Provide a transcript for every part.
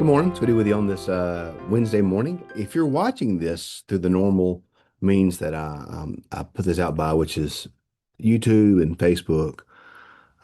Good morning. It's with you on this Wednesday morning. If you're watching this through the normal means that I put this out by, which is YouTube and Facebook.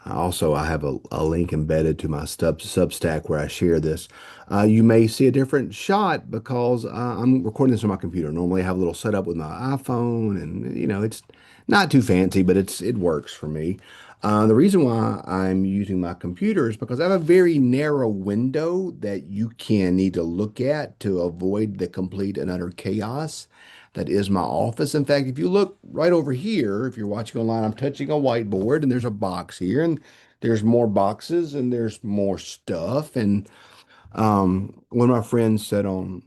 Also, I have a link embedded to my Substack where I share this. You may see a different shot because I'm recording this on my computer. Normally, I have a little setup with my iPhone, and it's not too fancy, but it works for me. The reason why I'm using my computer is because I have a very narrow window that you can need to look at to avoid the complete and utter chaos that is my office. In fact, if you look right over here, if you're watching online, I'm touching a whiteboard and there's a box here and there's more boxes and there's more stuff. And one of my friends said on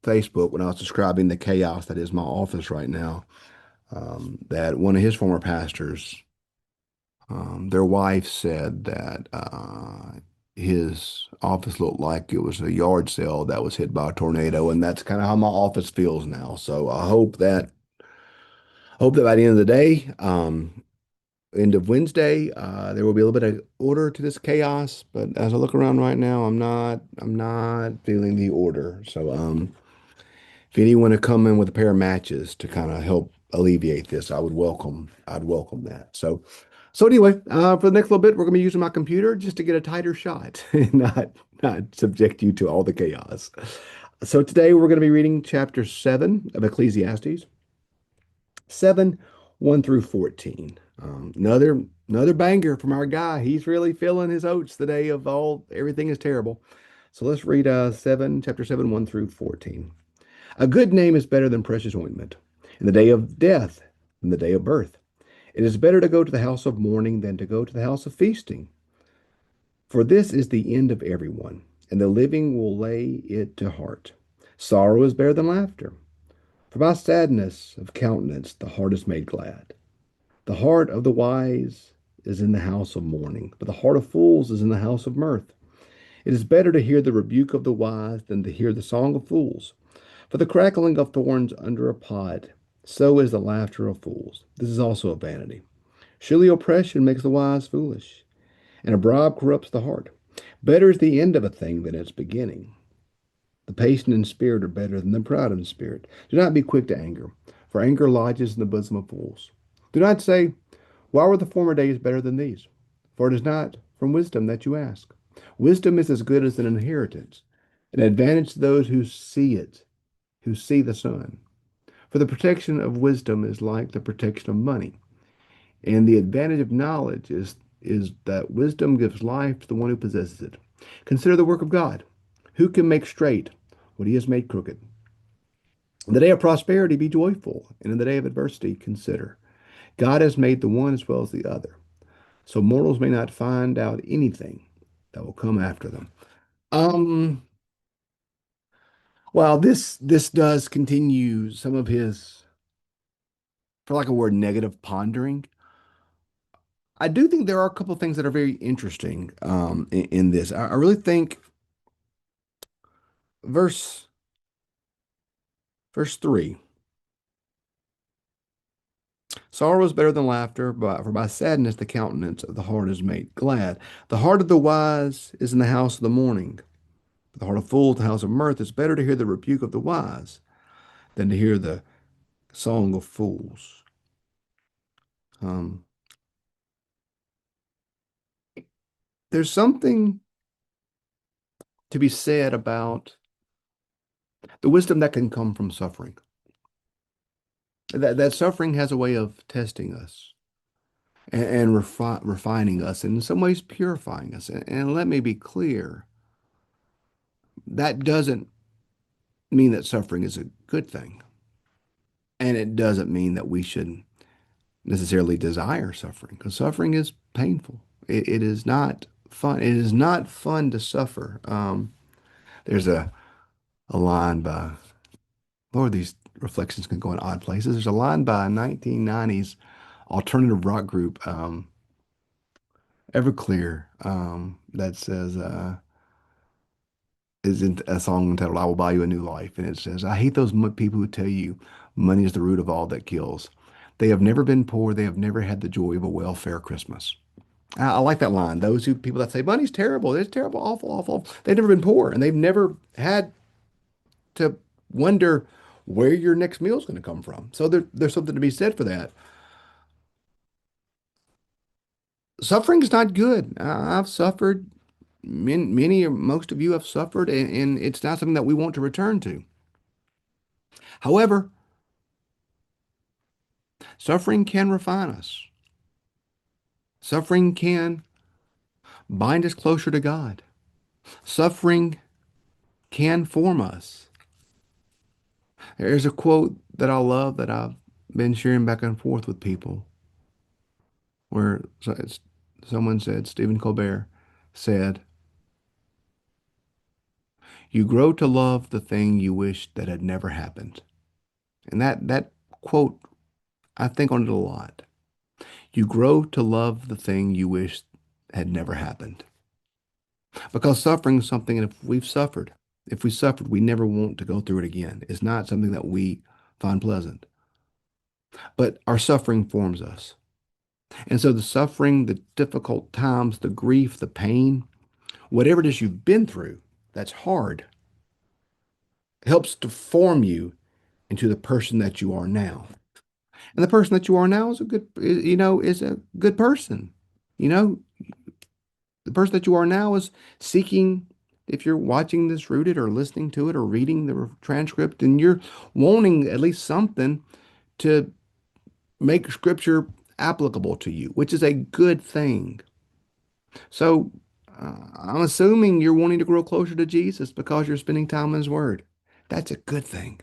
Facebook when I was describing the chaos that is my office right now, that one of his former pastors, their wife said that his office looked like it was a yard sale that was hit by a tornado, and that's kind of how my office feels now. So I hope that by the end of the day, end of Wednesday, there will be a little bit of order to this chaos. But as I look around right now, I'm not feeling the order. So if anyone to come in with a pair of matches to kind of help alleviate this, I'd welcome that. So anyway, for the next little bit, we're going to be using my computer just to get a tighter shot and not subject you to all the chaos. So today we're going to be reading chapter 7 of Ecclesiastes, 7, 1 through 14. Another banger from our guy. He's really feeling his oats the day of everything is terrible. So let's read chapter 7, 1 through 14. A good name is better than precious ointment in the day of death than the day of birth. It is better to go to the house of mourning than to go to the house of feasting. For this is the end of everyone, and the living will lay it to heart. Sorrow is better than laughter, for by sadness of countenance the heart is made glad. The heart of the wise is in the house of mourning, but the heart of fools is in the house of mirth. It is better to hear the rebuke of the wise than to hear the song of fools. For the crackling of thorns under a pod, so is the laughter of fools. This is also a vanity. Surely oppression makes the wise foolish, and a bribe corrupts the heart. Better is the end of a thing than its beginning. The patient in spirit are better than the proud in spirit. Do not be quick to anger, for anger lodges in the bosom of fools. Do not say, why were the former days better than these? For it is not from wisdom that you ask. Wisdom is as good as an inheritance, an advantage to those who see it, who see the sun. For the protection of wisdom is like the protection of money. And the advantage of knowledge is that wisdom gives life to the one who possesses it. Consider the work of God. Who can make straight what he has made crooked? In the day of prosperity, be joyful, and in the day of adversity, consider. God has made the one as well as the other, so mortals may not find out anything that will come after them. Um, well, this does continue some of his, for lack of a word, negative pondering. I do think there are a couple of things that are very interesting in this. I really think verse verse 3. Sorrow is better than laughter, but for by sadness the countenance of the heart is made glad. The heart of the wise is in the house of the mourning, but the heart of fools the house of mirth. It's better to hear the rebuke of the wise than to hear the song of fools. Um, there's something to be said about the wisdom that can come from suffering. That suffering has a way of testing us and refining us, and in some ways purifying us. And let me be clear, that doesn't mean that suffering is a good thing. And it doesn't mean that we should necessarily desire suffering, because suffering is painful. It is not fun. It is not fun to suffer. There's a line by, Lord, these reflections can go in odd places. There's a line by a 1990s alternative rock group, Everclear, that says, is in a song entitled "I Will Buy You a New Life," and it says, "I hate those people who tell you money is the root of all that kills. They have never been poor. They have never had the joy of a welfare Christmas." I like that line. Those who people that say money's terrible, it's terrible, awful, awful, awful. They've never been poor and they've never had to wonder where your next meal is going to come from. So there's something to be said for that. Suffering is not good. I've suffered. Many or most of you have suffered, and it's not something that we want to return to. However, suffering can refine us. Suffering can bind us closer to God. Suffering can form us. There's a quote that I love that I've been sharing back and forth with people where someone said, Stephen Colbert said, "You grow to love the thing you wish that had never happened." And that quote, I think on it a lot. You grow to love the thing you wish had never happened. Because suffering is something, and if we suffered, we never want to go through it again. It's not something that we find pleasant. But our suffering forms us. And so the suffering, the difficult times, the grief, the pain, whatever it is you've been through that's hard, helps to form you into the person that you are now. And the person that you are now is is a good person. You know, the person that you are now is seeking, if you're watching this rooted or listening to it or reading the transcript, and you're wanting at least something to make scripture applicable to you, which is a good thing. So I'm assuming you're wanting to grow closer to Jesus because you're spending time in His Word. That's a good thing.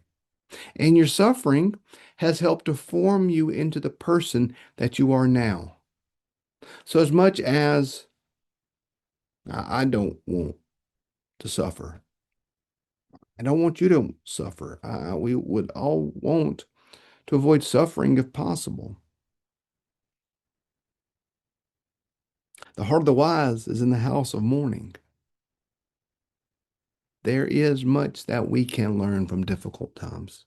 And your suffering has helped to form you into the person that you are now. So, as much as I don't want to suffer, I don't want you to suffer. We would all want to avoid suffering if possible. The heart of the wise is in the house of mourning. There is much that we can learn from difficult times.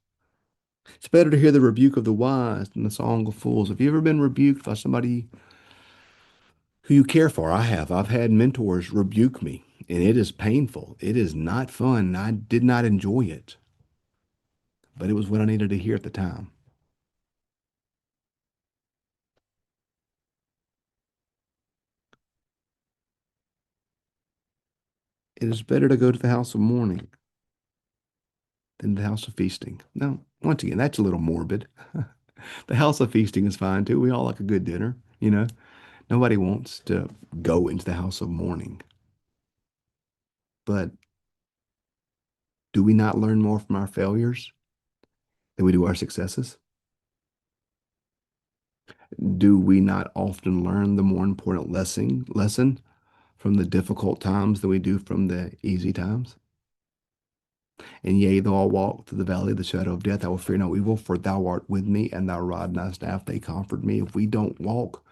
It's better to hear the rebuke of the wise than the song of fools. Have you ever been rebuked by somebody who you care for? I have. I've had mentors rebuke me, and it is painful. It is not fun. I did not enjoy it, but it was what I needed to hear at the time. It is better to go to the house of mourning than the house of feasting. Now, once again, that's a little morbid. The house of feasting is fine too. We all like a good dinner, you know. Nobody wants to go into the house of mourning. But do we not learn more from our failures than we do our successes? Do we not often learn the more important lesson from the difficult times than we do from the easy times? And yea, though I walk through the valley of the shadow of death, I will fear no evil, for thou art with me, and thy rod and thy staff, they comfort me. If we don't walk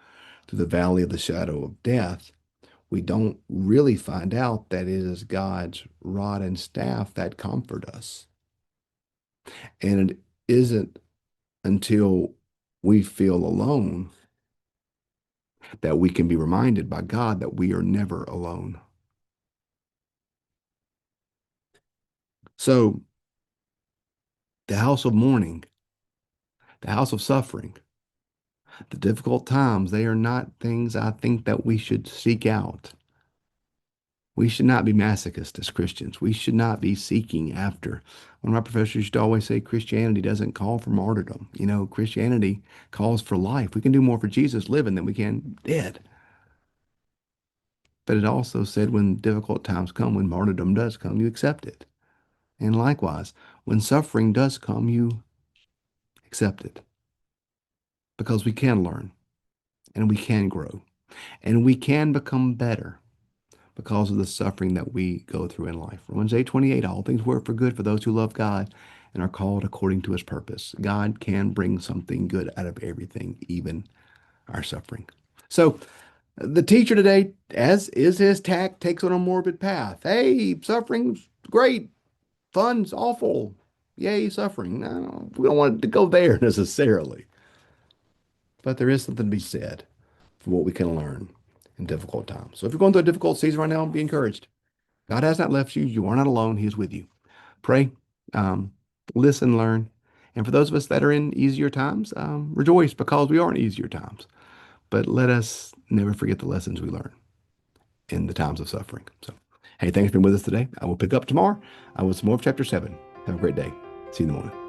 through the valley of the shadow of death, we don't really find out that it is God's rod and staff that comfort us. And it isn't until we feel alone that we can be reminded by God that we are never alone. So, the house of mourning, the house of suffering, the difficult times, they are not things I think that we should seek out. We should not be masochists as Christians. We should not be seeking after. One of my professors used to always say Christianity doesn't call for martyrdom. You know, Christianity calls for life. We can do more for Jesus living than we can dead. But it also said when difficult times come, when martyrdom does come, you accept it. And likewise, when suffering does come, you accept it. Because we can learn and we can grow and we can become better because of the suffering that we go through in life. Romans 8:28, all things work for good for those who love God and are called according to His purpose. God can bring something good out of everything, even our suffering. So the teacher today, as is his tact, takes on a morbid path. Hey, suffering's great. Fun's awful. Yay, suffering. No, we don't want to go there necessarily. But there is something to be said for what we can learn. in difficult times. So if you're going through a difficult season right now, be encouraged. God has not left you. You are not alone. He is with you. Pray, um, listen, learn. And for those of us that are in easier times, rejoice because we are in easier times. But let us never forget the lessons we learn in the times of suffering. So, hey, thanks for being with us today. I will pick up tomorrow with some more of chapter 7. Have a great day. See you in the morning.